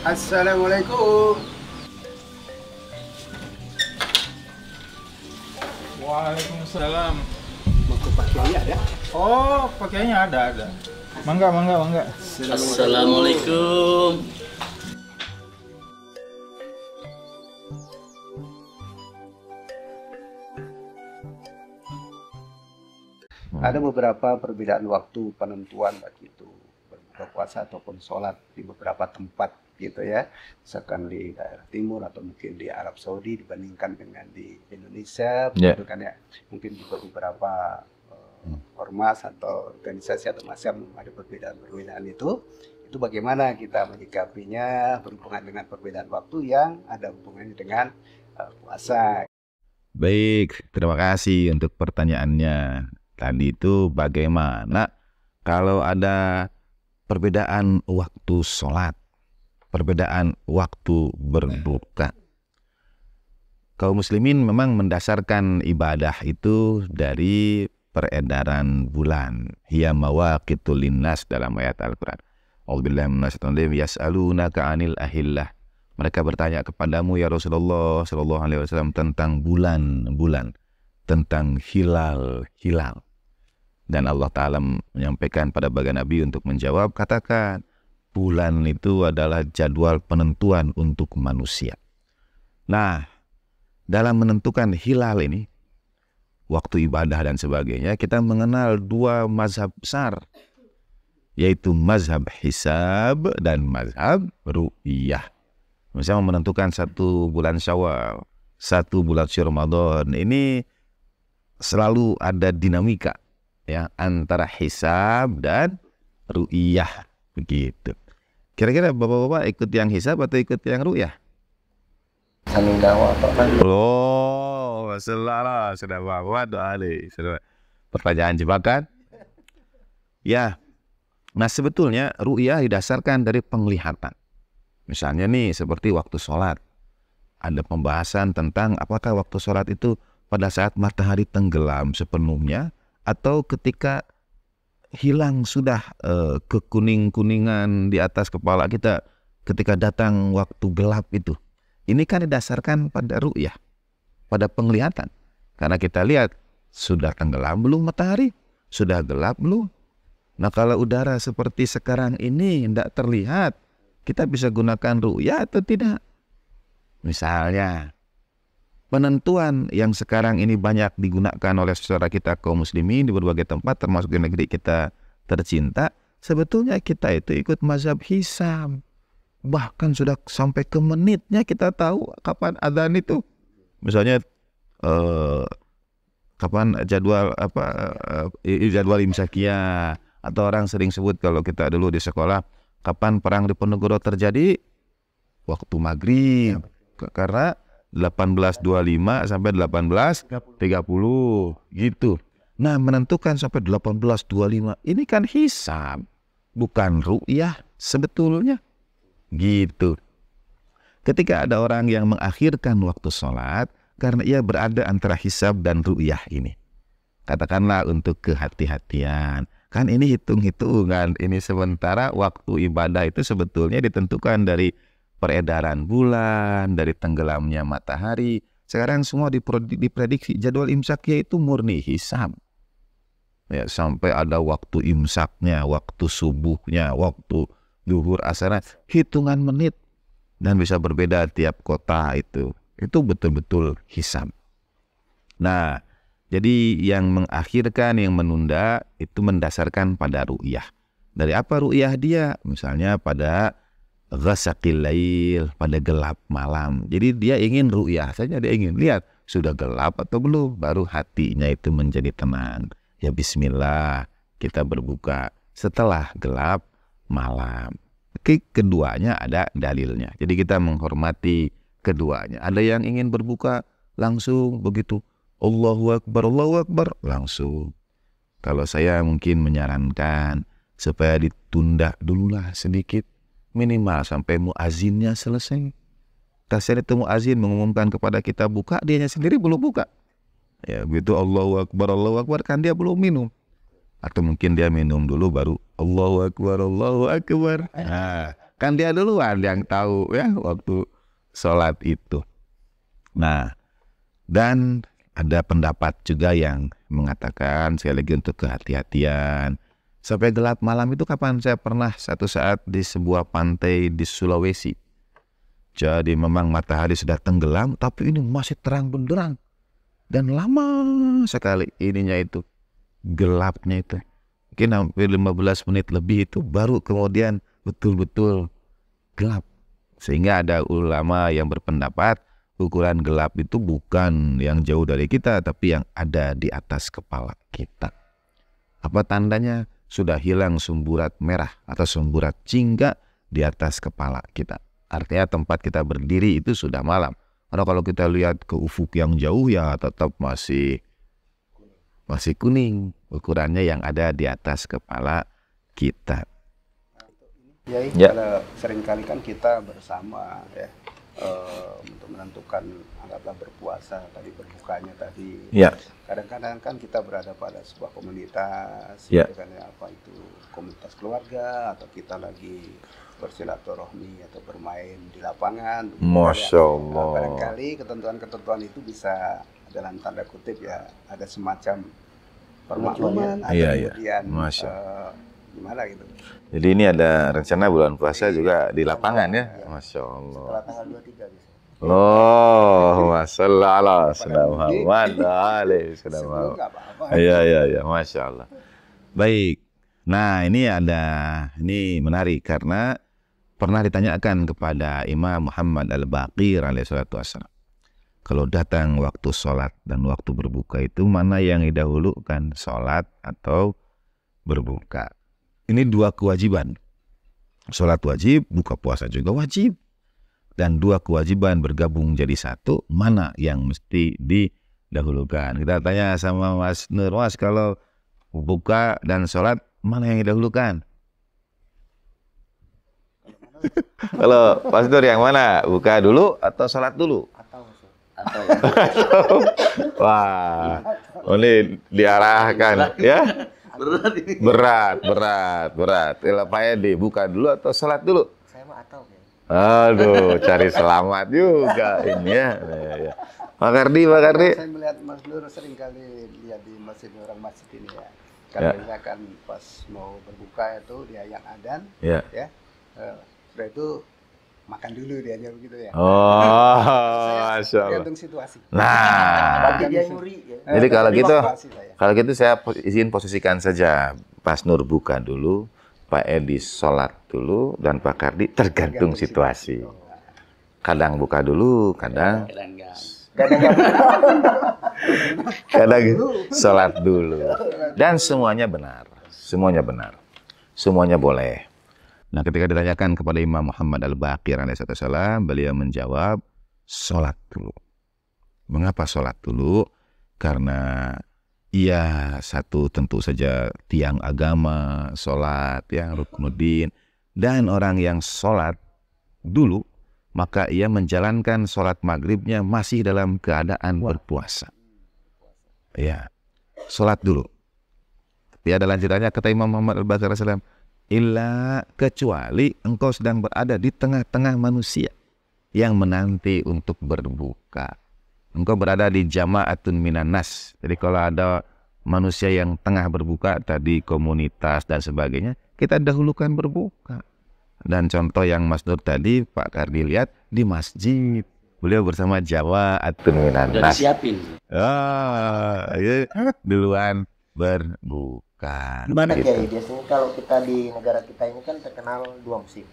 Assalamualaikum. Waalaikumsalam. Mau ke Pak Kiai ada? Oh, pakainya ada. Mangga, mangga, mangga. Assalamualaikum. Ada beberapa perbedaan waktu penentuan baik itu berbuka puasa ataupun sholat di beberapa tempat gitu ya. Misalkan di daerah timur atau mungkin di Arab Saudi dibandingkan dengan di Indonesia, begitu kan ya. Mungkin juga beberapa ormas atau organisasi atau macam ada perbedaan-perbedaan itu. Itu bagaimana kita menyikapinya berhubungan dengan perbedaan waktu yang ada hubungannya dengan puasa. Baik, terima kasih untuk pertanyaannya. Tadi itu bagaimana kalau ada perbedaan waktu sholat, perbedaan waktu berbuka. Kaum muslimin memang mendasarkan ibadah itu dari peredaran bulan. Hiya mawaqitul linnas dalam ayat Al-Quran. A'udzubillahi minasyaitonir rajim. Yas'alunaka 'anil ahillah. Mereka bertanya kepadamu ya Rasulullah sallallahu alaihi wasallam tentang bulan-bulan, tentang hilal-hilal. Dan Allah Ta'ala menyampaikan pada baginda Nabi untuk menjawab, katakan, bulan itu adalah jadwal penentuan untuk manusia. Nah, dalam menentukan hilal ini, waktu ibadah dan sebagainya, kita mengenal dua mazhab besar, yaitu mazhab hisab dan mazhab ru'iyah. Misalnya menentukan satu bulan Syawal, satu bulan Ramadan, ini selalu ada dinamika ya antara hisab dan ru'iyah begitu. Kira-kira bapak-bapak ikut yang hisab atau ikut yang ru'iyah? Saling dakwah Pak. Oh, masalah sudah bapak doa deh. Pertanyaan jebakan. Ya. Nah, sebetulnya ru'iyah didasarkan dari penglihatan. Misalnya nih seperti waktu sholat. Ada pembahasan tentang apakah waktu sholat itu pada saat matahari tenggelam sepenuhnya atau ketika hilang sudah kekuning-kuningan di atas kepala kita ketika datang waktu gelap itu. Ini kan didasarkan pada ru'yah, pada penglihatan. Karena kita lihat sudah tenggelam belum matahari, sudah gelap belum. Nah kalau udara seperti sekarang ini tidak terlihat, kita bisa gunakan ru'yah atau tidak? Misalnya penentuan yang sekarang ini banyak digunakan oleh saudara kita kaum muslimin di berbagai tempat termasuk di negeri kita tercinta, sebetulnya kita itu ikut mazhab hisab. Bahkan sudah sampai ke menitnya kita tahu kapan adzan itu. Misalnya kapan jadwal jadwal imsakiyah, atau orang sering sebut kalau kita dulu di sekolah kapan perang Diponegoro terjadi, waktu maghrib, karena 1825 sampai 1830 gitu. Nah, menentukan sampai 1825 ini kan hisab, bukan ru'yah sebetulnya. Gitu. Ketika ada orang yang mengakhirkan waktu sholat karena ia berada antara hisab dan ru'yah ini, katakanlah untuk kehati-hatian, kan ini hitung-hitungan, ini sementara waktu ibadah itu sebetulnya ditentukan dari peredaran bulan, dari tenggelamnya matahari. Sekarang semua diprediksi jadwal imsaknya itu murni hisab. Ya, sampai ada waktu imsaknya, waktu subuhnya, waktu zuhur, asar, hitungan menit, dan bisa berbeda tiap kota itu. Itu betul-betul hisab. Nah, jadi yang mengakhirkan, yang menunda itu mendasarkan pada ru'yah. Dari apa ru'yah dia? Misalnya pada ghasaqil lail, pada gelap malam. Jadi dia ingin ru'yah saja, dia ingin lihat sudah gelap atau belum, baru hatinya itu menjadi tenang. Ya bismillah, kita berbuka setelah gelap malam. Keduanya ada dalilnya. Jadi kita menghormati keduanya. Ada yang ingin berbuka langsung begitu, Allahu Akbar, langsung. Kalau saya mungkin menyarankan supaya ditunda dululah sedikit, minimal sampai muazinnya selesai. Kasihan itu muazin mengumumkan kepada kita buka, dianya sendiri belum buka. Ya begitu Allahu Akbar, kan dia belum minum. Atau mungkin dia minum dulu baru Allahu Akbar. Nah, Kan dia duluan yang tahu ya waktu sholat itu. Nah, dan ada pendapat juga yang mengatakan sekali lagi untuk kehati-hatian. Sampai gelap malam itu kapan? Saya pernah satu saat di sebuah pantai di Sulawesi. Jadi memang matahari sudah tenggelam, tapi ini masih terang benderang. Dan lama sekali ininya itu, gelapnya itu. Mungkin hampir 15 menit lebih itu baru kemudian betul-betul gelap. Sehingga ada ulama yang berpendapat ukuran gelap itu bukan yang jauh dari kita, tapi yang ada di atas kepala kita. Apa tandanya? Sudah hilang sumburat merah atau sumburat jingga di atas kepala kita. Artinya tempat kita berdiri itu sudah malam. Karena kalau kita lihat ke ufuk yang jauh ya tetap masih kuning ukurannya yang ada di atas kepala kita. Ya. Kalau seringkali kan kita bersama ya untuk menentukan anggaplah berpuasa tadi berbukanya tadi. Ya. Kadang-kadang kan kita berada pada sebuah komunitas, Ya. gitu kan ya, apa itu komunitas keluarga atau kita lagi bersilaturahmi atau bermain di lapangan. Masya Allah. Nah, barangkali ketentuan-ketentuan itu bisa dalam tanda kutip ya ada semacam permakluman atau Iya. kemudian Masya. gimana gitu. Jadi ini ada rencana bulan puasa juga di lapangan ya. Masya Allah. Setelah tanggal 23 bisa. Allahumma sholli ala sayyidina Muhammad alaihi wasallam. Nggak apa-apa. Iya, Masya Allah. Baik. Nah, ini menarik karena pernah ditanyakan kepada Imam Muhammad Al-Baqir alaihi salatu wassalam. Kalau datang waktu sholat dan waktu berbuka itu mana yang didahulukan, sholat atau berbuka? Ini dua kewajiban. Sholat wajib, buka puasa juga wajib. Dan dua kewajiban bergabung jadi satu, mana yang mesti didahulukan? Kita tanya sama Mas Nur, Mas, kalau buka dan sholat mana yang didahulukan? Kalau Mas Nur yang mana? Buka dulu atau sholat dulu? Atau Wah, ini diarahkan ya. Berat. Kalau Pak Edi, buka dulu atau sholat dulu? saya mah atau ya. Aduh, cari selamat juga ini ya. Ya. Pak Kardi. Saya melihat Mas Nur sering kali lihat di masjid orang masjid ini ya. Kalau misalkan pas mau berbuka itu dia yang adzan, Ya. setelah itu makan dulu dia begitu ya. Oh, Masya Allah. Tergantung situasi. Nah, Berarti dia nyuri ya. jadi kalau gitu, Situasi saya. saya izin posisikan saja. Pas Nur buka dulu, Pak Edi sholat dulu, dan Pak Kardi tergantung situasi. Kadang buka dulu, kadang sholat dulu. Dan semuanya benar. Semuanya boleh. Nah, ketika ditanyakan kepada Imam Muhammad Al-Baqir alaihissalam, beliau menjawab, sholat dulu. Mengapa sholat dulu? Karena ia satu tentu saja tiang agama, sholat, yang ruknuddin. Dan orang yang sholat dulu, maka ia menjalankan sholat maghribnya masih dalam keadaan berpuasa. Ya, sholat dulu. Tapi ada lanjutannya, kata Imam Muhammad Al-Baqir alaihissalam, illa kecuali engkau sedang berada di tengah-tengah manusia yang menanti untuk berbuka. Engkau berada di jama'atun minan nas. Jadi kalau ada manusia yang tengah berbuka, tadi komunitas dan sebagainya, kita dahulukan berbuka. Dan contoh yang Mas Nur tadi, Pak Kardi lihat di masjid. Beliau bersama jama'atun minan nas. Disiapin. Duluan berbuka. Gimana Gitu. Kiai? Biasanya kalau kita di negara kita ini kan terkenal 2 musim.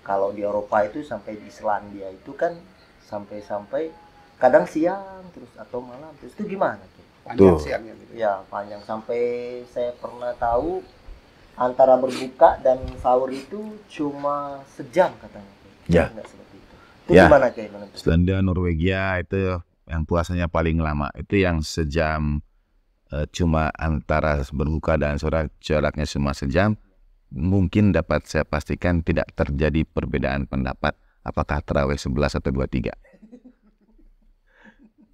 Kalau di Eropa itu sampai di Selandia itu kan sampai kadang siang terus atau malam terus itu gimana Kiai? Panjang siangnya gitu. Ya panjang sampai saya pernah tahu antara berbuka dan sahur itu cuma sejam katanya. Ya. Enggak seperti itu. Itu Ya. gimana Kiai menentukan? Selandia, Norwegia itu yang puasanya paling lama. Itu yang sejam, cuma antara berbuka dan sahur jaraknya cuma sejam. Mungkin dapat saya pastikan tidak terjadi perbedaan pendapat apakah tarawih 11 atau 23.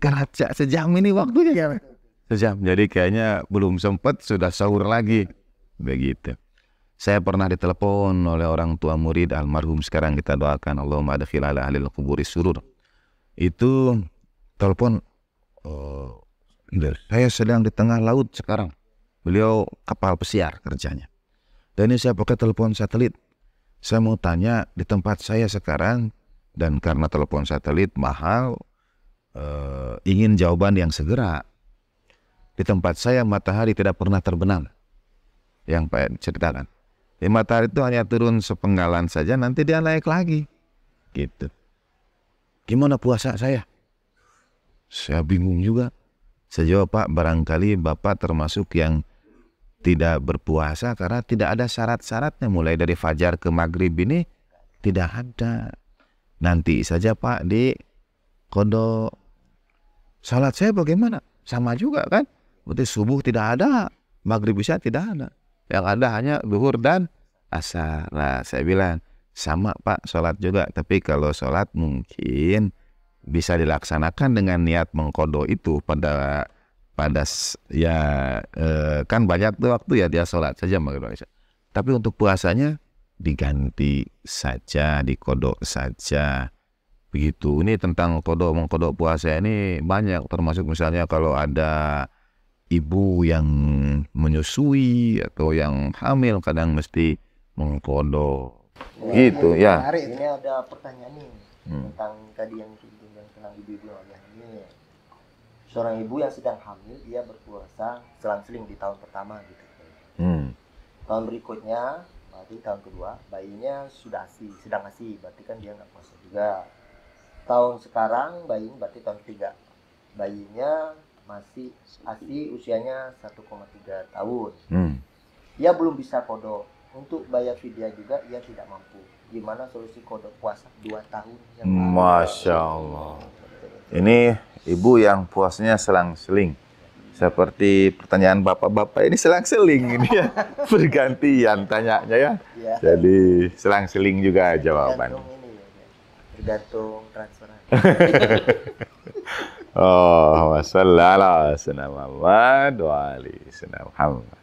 Karena sejam ini waktunya. Sejam. Jadi kayaknya belum sempat sudah sahur lagi. Begitu. Saya pernah ditelepon oleh orang tua murid almarhum, sekarang kita doakan Allahumma adkhil ala ahlil quburi surur. Itu telepon, saya sedang di tengah laut sekarang. Beliau kapal pesiar kerjanya. Dan ini saya pakai telepon satelit. Saya mau tanya di tempat saya sekarang, dan karena telepon satelit mahal, ingin jawaban yang segera. Di tempat saya matahari tidak pernah terbenam. Yang Pak ceritakan. Di matahari itu hanya turun sepenggalan saja, nanti dia naik lagi. Gitu. Gimana puasa saya? Saya bingung juga. Saya jawab, Pak, barangkali Bapak termasuk yang tidak berpuasa karena tidak ada syarat-syaratnya. Mulai dari fajar ke maghrib ini tidak ada. Nanti saja Pak di qada. Salat saya bagaimana? Sama juga kan? Berarti subuh tidak ada, maghrib isya tidak ada. Yang ada hanya zuhur dan asar. Nah, saya bilang, sama Pak, sholat juga. Tapi kalau sholat mungkin bisa dilaksanakan dengan niat mengkodo itu pada ya kan banyak tuh waktu ya dia sholat saja maghrib isya. Tapi untuk puasanya diganti saja, dikodok saja. Begitu. Ini tentang mengkodok puasa ini banyak, termasuk misalnya kalau ada ibu yang menyusui atau yang hamil kadang mesti mengkodok. Gitu ya. Ini ada pertanyaan nih tentang tadi yang tentang ibu-ibu yang hamil. Seorang ibu yang sedang hamil, dia berpuasa selang-seling di tahun pertama gitu. Tahun berikutnya, berarti tahun kedua, bayinya sedang ASI, berarti kan dia nggak puasa juga. Tahun sekarang bayinya berarti tahun ketiga, bayinya masih ASI, usianya 1,3 tahun. Dia belum bisa kodok. Untuk bayar fidyah juga ia tidak mampu. Gimana solusi kodok puasa 2 tahun yang lalu? Masya Allah. Ini ibu yang puasanya selang-seling. Seperti pertanyaan bapak-bapak ini selang-seling ini ya. Bergantian tanyanya ya. Jadi selang-seling juga jawaban. Tergantung transferan. Oh, wassalamualaikum warahmatullahi wabarakatuh.